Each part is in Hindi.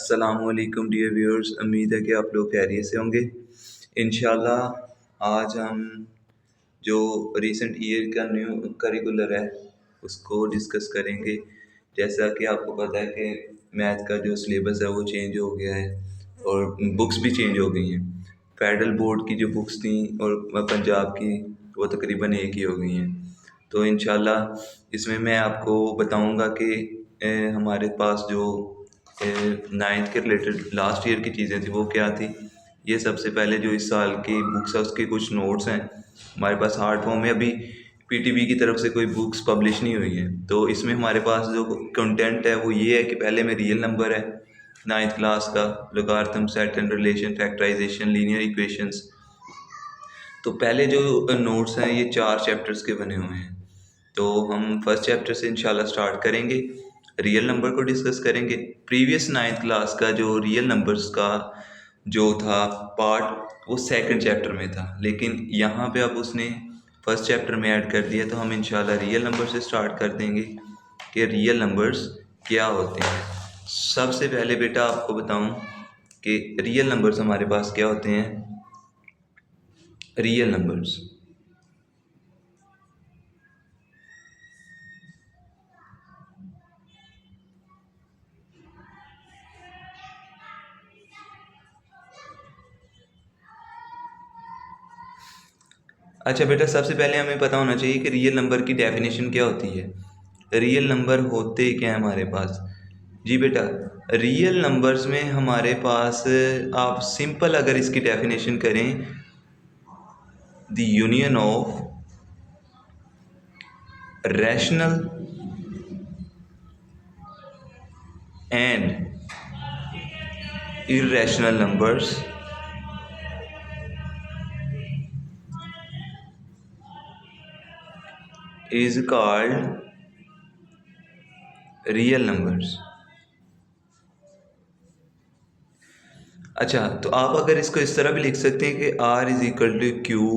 अस्सलामुअलैकुम डियर व्यूअर्स, उम्मीद है कि आप लोग खैरियत से होंगे। इंशाल्लाह आज हम जो रीसेंट ईयर का न्यू करिकुलर है उसको डिस्कस करेंगे। जैसा कि आपको पता है कि मैथ का जो सिलेबस है वो चेंज हो गया है और बुक्स भी चेंज हो गई हैं। फेडरल बोर्ड की जो बुक्स थी और पंजाब की वो तकरीबन एक ही हो गई हैं। तो इंशाल्लाह इसमें मैं आपको बताऊंगा कि हमारे पास जो नाइन्थ के रिलेटेड लास्ट ईयर की चीज़ें थी वो क्या थी। ये सबसे पहले जो इस साल की बुक्स है उसके कुछ नोट्स हैं हमारे पास हार्ड फॉर्म में। अभी पीटीबी की तरफ से कोई बुक्स पब्लिश नहीं हुई हैं, तो इसमें हमारे पास जो कंटेंट है वो ये है कि पहले में रियल नंबर है नाइन्थ क्लास का, logarithm, set and relation, factorisation, linear equations. तो पहले जो नोट्स हैं ये 4 चैप्टर्स के बने हुए हैं। तो हम फर्स्ट चैप्टर से इंशाल्लाह स्टार्ट करेंगे, रियल नंबर को डिस्कस करेंगे। प्रीवियस नाइन्थ क्लास का जो रियल नंबर्स का जो था पार्ट वो सेकंड चैप्टर में था, लेकिन यहाँ पे अब उसने फर्स्ट चैप्टर में ऐड कर दिया। तो हम इंशाल्लाह रियल नंबर से स्टार्ट कर देंगे कि रियल नंबर्स क्या होते हैं। सबसे पहले बेटा आपको बताऊं कि रियल नंबर्स हमारे पास क्या होते हैं। रियल नंबर्स अच्छा बेटा, सबसे पहले हमें पता होना चाहिए कि रियल नंबर की डेफिनेशन क्या होती है। रियल नंबर होते क्या है हमारे पास। जी बेटा, रियल नंबर्स में हमारे पास आप सिंपल अगर इसकी डेफिनेशन करें, the union of rational and irrational numbers is called real numbers। अच्छा, तो आप अगर इसको इस तरह भी लिख सकते हैं कि R is equal to Q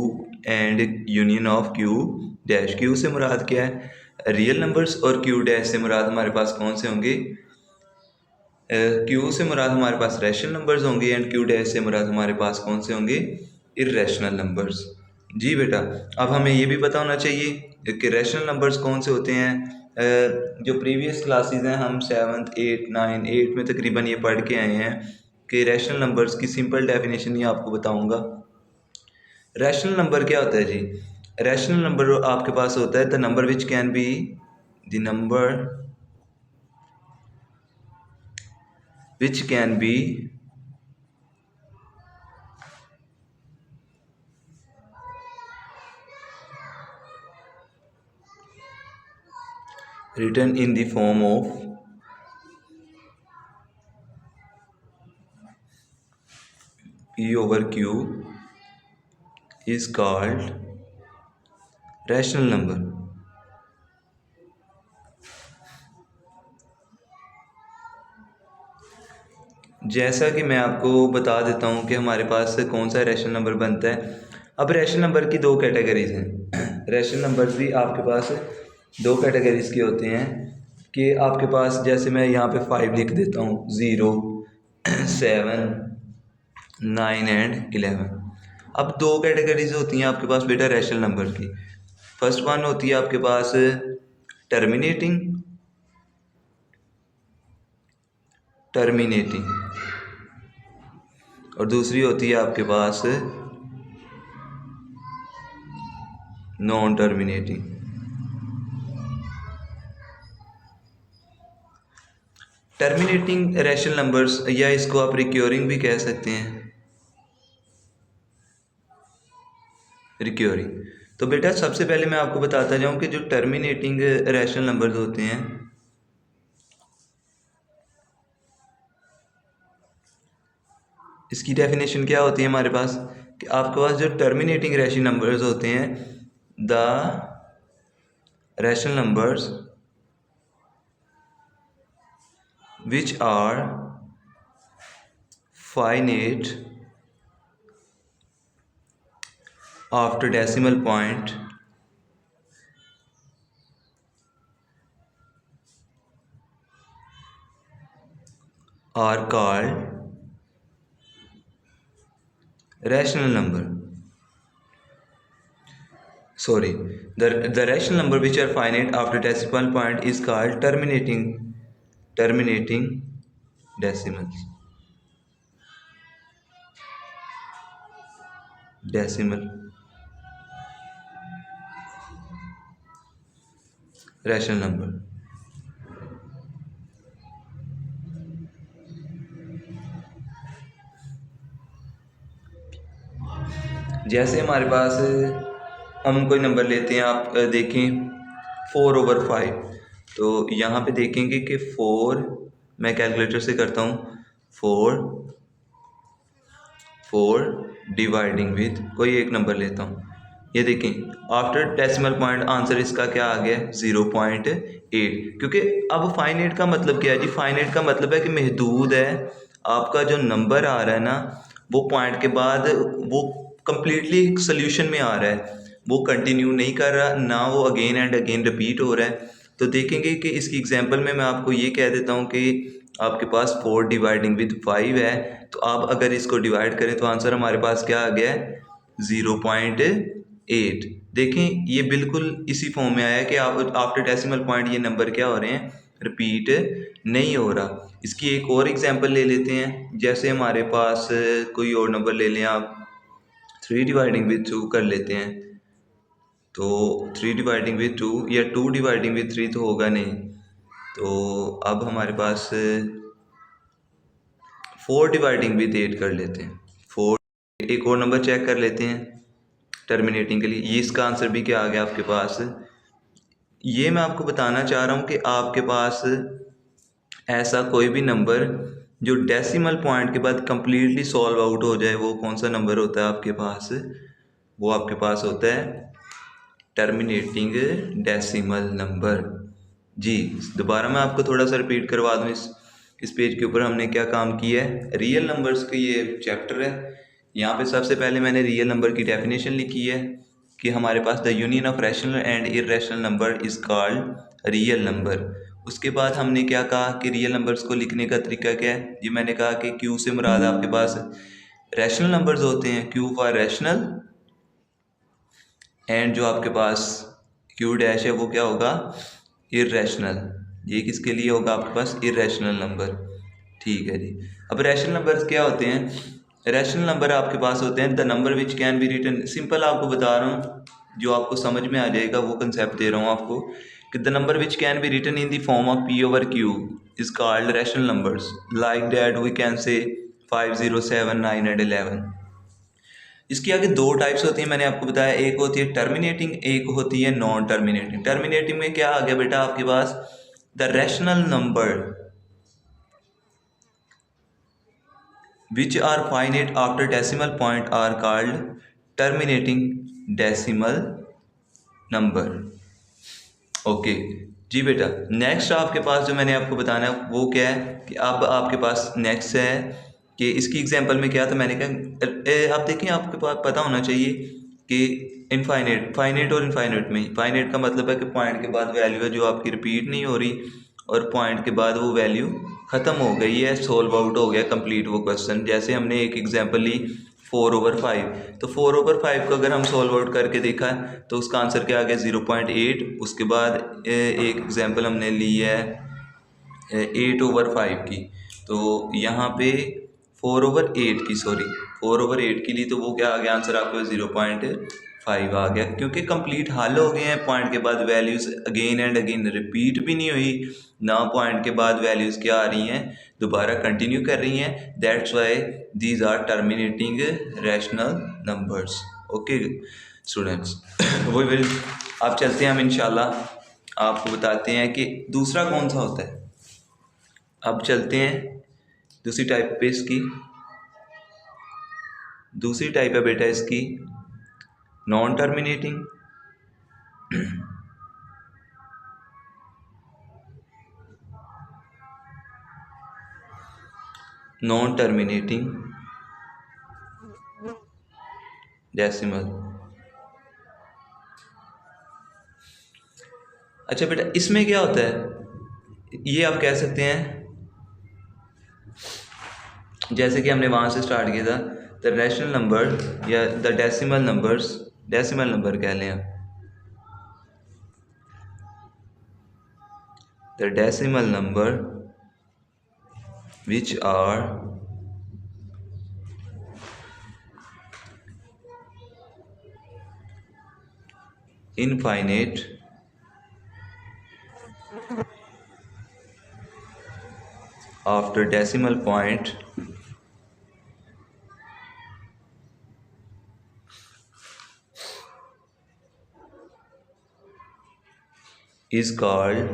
and union of Q dash. Q से मुराद क्या है, रियल नंबर्स, और क्यू डैश से मुराद हमारे पास कौन से होंगे। क्यू से मुराद हमारे पास रैशनल नंबर्स होंगे एंड क्यू डैश से मुराद हमारे पास कौन से होंगे, इर्रेशनल नंबर्स। जी बेटा, अब हमें ये भी पता होना चाहिए कि रैशनल नंबर्स कौन से होते हैं। जो प्रीवियस क्लासेस हैं हम 7th 8 9 8 में तकरीबन ये पढ़ के आए हैं कि रैशनल नंबर्स की सिंपल डेफिनेशन ही आपको बताऊंगा। रैशनल नंबर क्या होता है जी। रैशनल नंबर आपके पास होता है the number which can be the number which can B written in the form of P over Q is called rational number। जैसा कि मैं आपको बता देता हूँ कि हमारे पास कौन सा रैशनल नंबर बनता है। अब रैशनल नंबर की दो कैटेगरीज हैं। रैशनल नंबर भी आपके पास दो कैटेगरीज के होते हैं कि आपके पास, जैसे मैं यहाँ पे 5 लिख देता हूँ, 0 7 9 एंड 11। अब दो कैटेगरीज होती हैं आपके पास बेटा रैशनल नंबर की। फर्स्ट वन होती है आपके पास टर्मिनेटिंग टर्मिनेटिंग और दूसरी होती है आपके पास non terminating. Terminating rational numbers, या इसको आप रिक्योरिंग भी कह सकते हैं, रिक्योरिंग। तो बेटा सबसे पहले मैं आपको बताता जाऊं कि जो टर्मिनेटिंग रैशनल नंबर्स होते हैं, इसकी डेफिनेशन क्या होती है हमारे पास कि आपके पास जो टर्मिनेटिंग रैशनल नंबर्स होते हैं, the rational numbers which are finite after decimal point are called rational number. Sorry, the rational number which are finite after decimal point is called terminating decimals. Decimal rational number. जैसे हमारे पास हम कोई नंबर लेते हैं, आप देखें 4/5, तो यहाँ पे देखेंगे कि 4, मैं कैलकुलेटर से करता हूँ, 4 डिवाइडिंग विथ कोई एक नंबर लेता हूँ, ये देखें आफ्टर डेसिमल पॉइंट आंसर इसका क्या आ गया, 0.8। क्योंकि अब फाइनाइट का मतलब क्या है जी, फाइनाइट का मतलब है कि महदूद है, आपका जो नंबर आ रहा है ना वो पॉइंट के बाद वो कंप्लीटली सोल्यूशन में आ रहा है, वो कंटिन्यू नहीं कर रहा ना, वो अगेन एंड अगेन रिपीट हो रहा है। तो देखेंगे कि इसकी एग्जांपल में मैं आपको ये कह देता हूँ कि आपके पास 4 डिवाइडिंग विद 5 है, तो आप अगर इसको डिवाइड करें तो आंसर हमारे पास क्या आ गया है, 0.8। देखें ये बिल्कुल इसी फॉर्म में आया है कि आप आफ्टर डेसिमल पॉइंट ये नंबर क्या हो रहे हैं, रिपीट नहीं हो रहा। इसकी एक और एग्जांपल ले लेते हैं, जैसे हमारे पास कोई और नंबर ले लें आप, 3 डिवाइडिंग विद 2 कर लेते हैं, तो 3 डिवाइडिंग विद 2 या 2 डिवाइडिंग विद 3 तो होगा नहीं, तो अब हमारे पास 4 डिवाइडिंग विद 8 कर लेते हैं। 4, एक और नंबर चेक कर लेते हैं टर्मिनेटिंग के लिए, ये इसका आंसर भी क्या आ गया आपके पास। ये मैं आपको बताना चाह रहा हूँ कि आपके पास ऐसा कोई भी नंबर जो डेसिमल पॉइंट के बाद कंप्लीटली सॉल्व आउट हो जाए, वो कौन सा नंबर होता है आपके पास, वो आपके पास होता है टर्मिनेटिंग डेसिमल नंबर। जी दोबारा मैं आपको थोड़ा सा रिपीट करवा दूँ, इस पेज के ऊपर हमने क्या काम किया है, रियल नंबर्स का ये चैप्टर है। यहाँ पे सबसे पहले मैंने रियल नंबर की डेफिनेशन लिखी है कि हमारे पास the union of rational and irrational number is called real number. उसके बाद हमने क्या कहा कि रियल नंबर्स को लिखने का तरीका क्या है, ये मैंने कहा कि क्यू से मुराद आपके पास रैशनल नंबर्स होते हैं, क्यू फॉर रैशनल, एंड जो आपके पास क्यू डैश है वो क्या होगा, इरेशनल। ये किसके लिए होगा आपके पास, इरेशनल नंबर। ठीक है जी। अब रैशनल नंबर्स क्या होते हैं, रैशनल नंबर आपके पास होते हैं the number which can be written, simple आपको बता रहा हूँ जो आपको समझ में आ जाएगा वो कंसेप्ट दे रहा हूँ आपको, कि the number which can be written in the form of p over q is called rational numbers, like that we can say 5, 0, 7, 9 and 11। इसकी आगे दो टाइप्स होती हैं, मैंने आपको बताया, एक होती है टर्मिनेटिंग, एक होती है नॉन टर्मिनेटिंग। टर्मिनेटिंग में क्या आ गया बेटा आपके पास, the rational number which are finite after decimal point are called terminating decimal number। Okay जी बेटा, नेक्स्ट आपके पास जो मैंने आपको बताना है वो क्या है कि अब आपके पास नेक्स्ट है कि इसकी एग्जांपल में क्या था, मैंने कहा आप देखें आपके पास पता होना चाहिए कि इनफाइनेट, फाइनेट और इनफाइनेट में, फाइनेट का मतलब है कि पॉइंट के बाद वैल्यू है जो आपकी रिपीट नहीं हो रही, और पॉइंट के बाद वो वैल्यू ख़त्म हो गई है, सोल्व आउट हो गया कंप्लीट वो क्वेश्चन। जैसे हमने एक एग्जांपल ली 4/5, तो 4/5 को अगर हम सॉल्व आउट करके देखा है तो उसका आंसर क्या आ गया, 0.8। उसके बाद एक एग्जांपल हमने ली है 8/5 की, तो यहाँ पे 4/8 की, सॉरी 4/8 की ली, तो वो क्या आ गया आंसर आपको 0.5 आ गया, क्योंकि कंप्लीट हल हो गए हैं, पॉइंट के बाद values again and again repeat भी नहीं हुई ना, पॉइंट के बाद वैल्यूज़ क्या आ रही हैं, दोबारा कंटिन्यू कर रही हैं, that's why these are terminating rational numbers. Okay students, वो विल आप चलते हैं, हम इंशाल्लाह आपको बताते हैं कि दूसरा कौन सा होता है। अब चलते हैं दूसरी टाइप पे, इसकी दूसरी टाइप है बेटा इसकी non terminating. Non terminating decimal. अच्छा बेटा इसमें क्या होता है, ये आप कह सकते हैं जैसे कि हमने वहाँ से स्टार्ट किया था, द रैशनल नंबर या the decimal numbers, decimal number कह लें आप, the decimal number which are infinite after decimal point is called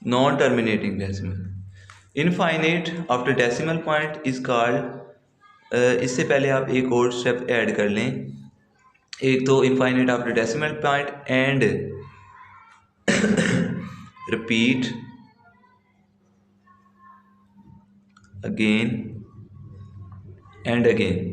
non-terminating decimal. Infinite after decimal point is called इससे पहले आप एक और स्टेप ऐड कर लें, एक तो infinite after decimal point and repeat again and again.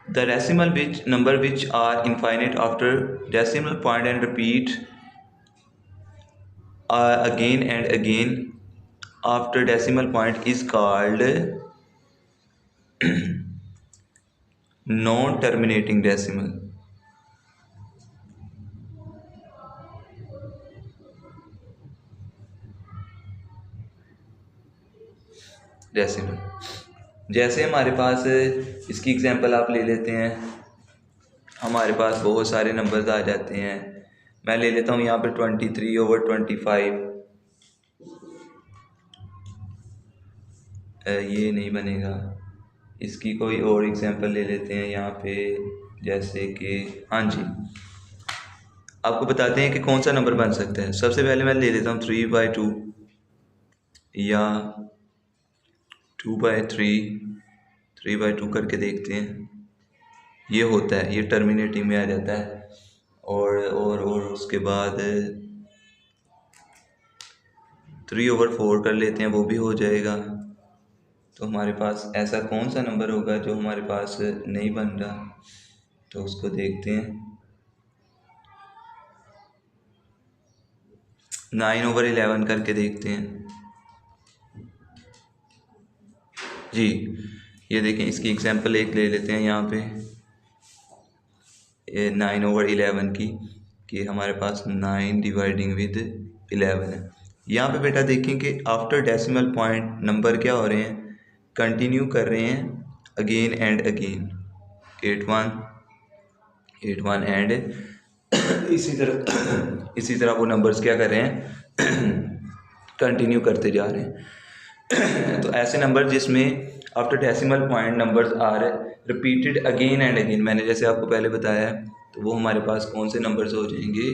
The decimal number which are infinite after decimal point and repeat again and again after decimal point is called non-terminating decimal. Decimal. जैसे हमारे पास इसकी एग्जांपल आप ले लेते हैं, हमारे पास बहुत सारे नंबर्स आ जाते हैं. मैं ले लेता हूँ यहाँ पे 23/25. ये नहीं बनेगा. इसकी कोई और एग्जांपल ले लेते हैं यहाँ पे, जैसे कि हाँ जी, आपको बताते हैं कि कौन सा नंबर बन सकता है. सबसे पहले मैं ले लेता हूँ 3/2 या 2/3. 3/2 करके देखते हैं. ये होता है, ये टर्मिनेटिंग में आ जाता है. और उसके बाद 3/4 कर लेते हैं, वो भी हो जाएगा. तो हमारे पास ऐसा कौन सा नंबर होगा जो हमारे पास नहीं बन रहा, तो उसको देखते हैं. 9/11 करके देखते हैं जी. ये देखें, इसकी एग्जांपल एक ले लेते हैं यहाँ पे 9/11 की, कि हमारे पास 9 डिवाइडिंग विद 11 है. यहाँ पे बेटा देखें कि आफ्टर डेसिमल पॉइंट नंबर क्या हो रहे हैं, कंटिन्यू कर रहे हैं अगेन एंड अगेन. 81 एंड इसी तरह वो नंबर्स क्या कर रहे हैं, कंटिन्यू करते जा रहे हैं. तो ऐसे नंबर जिसमें after decimal point numbers are repeated again and again, मैंने जैसे आपको पहले बताया, तो वो हमारे पास कौन से नंबर्स हो जाएंगे,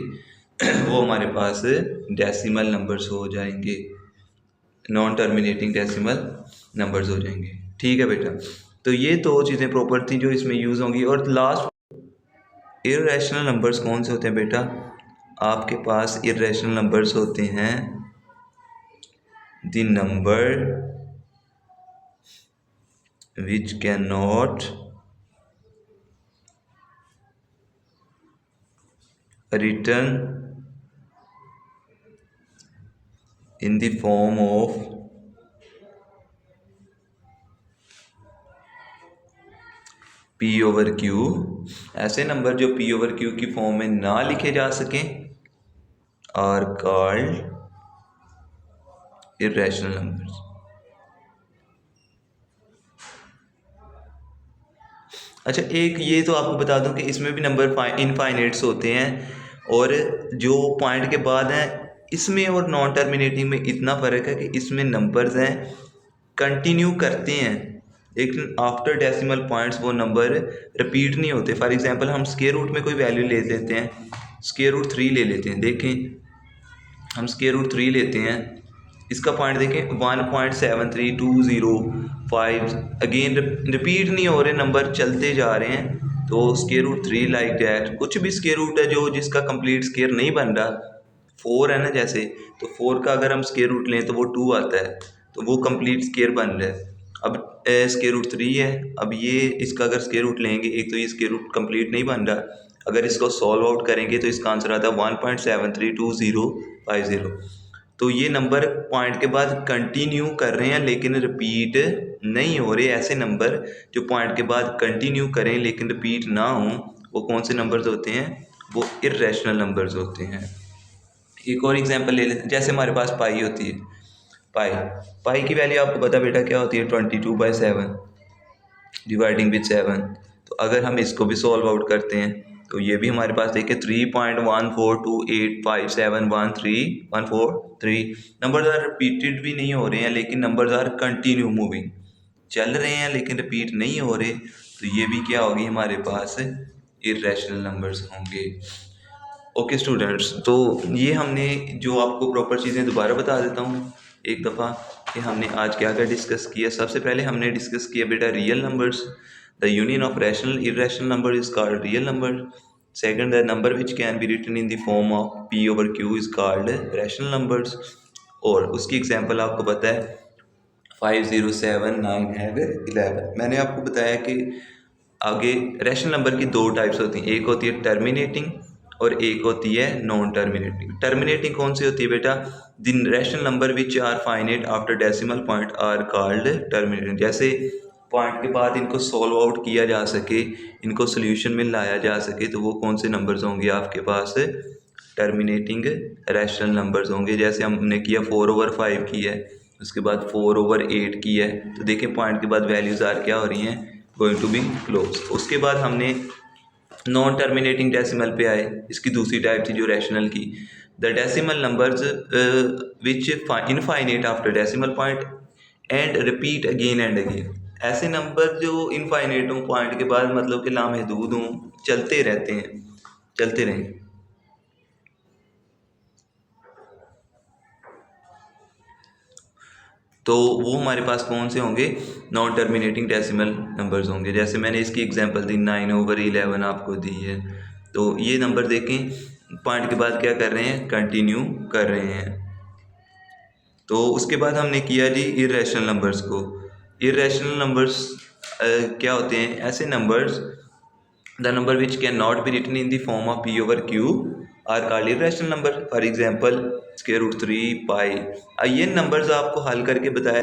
वो हमारे पास डेसिमल नंबर्स हो जाएंगे, नॉन टर्मिनेटिंग डेसिमल नंबर्स हो जाएंगे. ठीक है बेटा. तो ये दो चीज़ें प्रॉपर थी जो इसमें यूज़ होंगी. और लास्ट इर्रेशनल नंबर्स कौन से होते हैं बेटा, आपके पास इर्रेशनल नंबर्स होते हैं the number which cannot written in the form of P/Q. ऐसे नंबर जो P/Q की फॉर्म में ना लिखे जा सकें आर कॉल्ड इर्रेशनल नंबर्स. अच्छा, एक ये तो आपको बता दूं कि इसमें भी नंबर इनफाइनेट्स होते हैं, और जो पॉइंट के बाद हैं इसमें और नॉन टर्मिनेटिंग में इतना फ़र्क है कि इसमें नंबर्स हैं कंटिन्यू करते हैं, लेकिन आफ्टर डेसिमल पॉइंट्स वो नंबर रिपीट नहीं होते. फॉर एग्जांपल हम स्क्वायर रूट में कोई वैल्यू ले लेते हैं, स्क्वायर रूट 3 ले लेते हैं. देखें, हम स्क्वायर रूट 3 लेते हैं, इसका पॉइंट देखें 1.73205. अगेन रिपीट नहीं हो रहे, नंबर चलते जा रहे हैं. तो स्क्वायर रूट 3 लाइक डैट. कुछ भी स्क्वायर रूट है जो जिसका कंप्लीट स्क्वायर नहीं बन रहा, 4 है ना जैसे, तो 4 का अगर हम स्क्वायर रूट लें तो वो 2 आता है, तो वो कंप्लीट स्क्वायर बन रहा है. अब स्क्वायर रूट 3 है, अब ये इसका अगर स्क्वायर रूट लेंगे, एक तो ये स्क्वायर रूट कंप्लीट नहीं बन रहा, अगर इसको सॉल्व आउट करेंगे तो इसका आंसर आता है 1.732050। तो ये नंबर पॉइंट के बाद कंटिन्यू कर रहे हैं लेकिन रिपीट नहीं हो रहे। ऐसे नंबर जो पॉइंट के बाद कंटिन्यू करें लेकिन रिपीट ना हो, वो कौन से नंबर्स होते हैं? वो इर्रेशनल नंबर्स होते हैं। एक और एग्जांपल ले लेते हैं, जैसे हमारे पास पाई होती है। पाई पाई की वैल्यू आपको पता बेटा क्या होती है? 22/7 डिवाइडिंग विद 7। तो अगर हम इसको भी सॉल्व आउट करते हैं तो ये भी हमारे पास देखिए 3.14285713 नंबर्स आर रिपीटेड भी नहीं हो रहे हैं लेकिन नंबर्स आर कंटिन्यू मूविंग, चल रहे हैं लेकिन रिपीट नहीं हो रहे। तो ये भी क्या होगी हमारे पास? इर्रेशनल नंबर्स होंगे। ओके स्टूडेंट्स, तो ये हमने जो आपको प्रॉपर चीज़ें दोबारा बता देता हूँ एक दफ़ा कि हमने आज क्या क्या डिस्कस किया। सबसे पहले हमने डिस्कस किया बेटा real numbers. The union of rational irrational number is called real number. Second, the number which can be written in the form of P/Q is called rational numbers. और उसकी एग्जांपल आपको पता है 5 0 7 9 है 11। मैंने आपको बताया कि आगे रैशनल नंबर की दो टाइप्स होती हैं, एक होती है टर्मिनेटिंग और एक होती है नॉन टर्मिनेटिंग। टर्मिनेटिंग कौन सी होती है बेटा? The rational number which are finite after decimal point are called terminating. जैसे पॉइंट के बाद इनको सॉल्व आउट किया जा सके, इनको सोल्यूशन में लाया जा सके, तो वो कौन से नंबर्स होंगे आपके पास? टर्मिनेटिंग रैशनल नंबर्स होंगे। जैसे हमने किया 4/5 की है, उसके बाद 4/8 की है, तो देखिए पॉइंट के बाद वैल्यूज आर क्या हो रही हैं? Going to be close. उसके बाद हमने नॉन टर्मिनेटिंग डेसिमल पे आए। इसकी दूसरी टाइप थी जो रैशनल की, the decimal numbers which infinite after decimal point and repeat again and again. ऐसे नंबर जो इनफाइनाइट हों, पॉइंट के बाद मतलब कि लामहदूद हों, चलते रहते हैं, चलते रहें। तो वो हमारे पास कौन से होंगे? नॉन टर्मिनेटिंग डेसिमल नंबर्स होंगे। जैसे मैंने इसकी एग्जांपल दी 9/11 आपको दी है। तो ये नंबर देखें पॉइंट के बाद क्या कर रहे हैं? कंटिन्यू कर रहे हैं। तो उसके बाद हमने किया जी इर्रेशनल नंबर्स को। इर्रेशनल नंबर्स क्या होते हैं? ऐसे numbers the number which can not be written in the form of P/Q are called irrational number. For example √3 pi. ये नंबर्स आपको हल करके बताया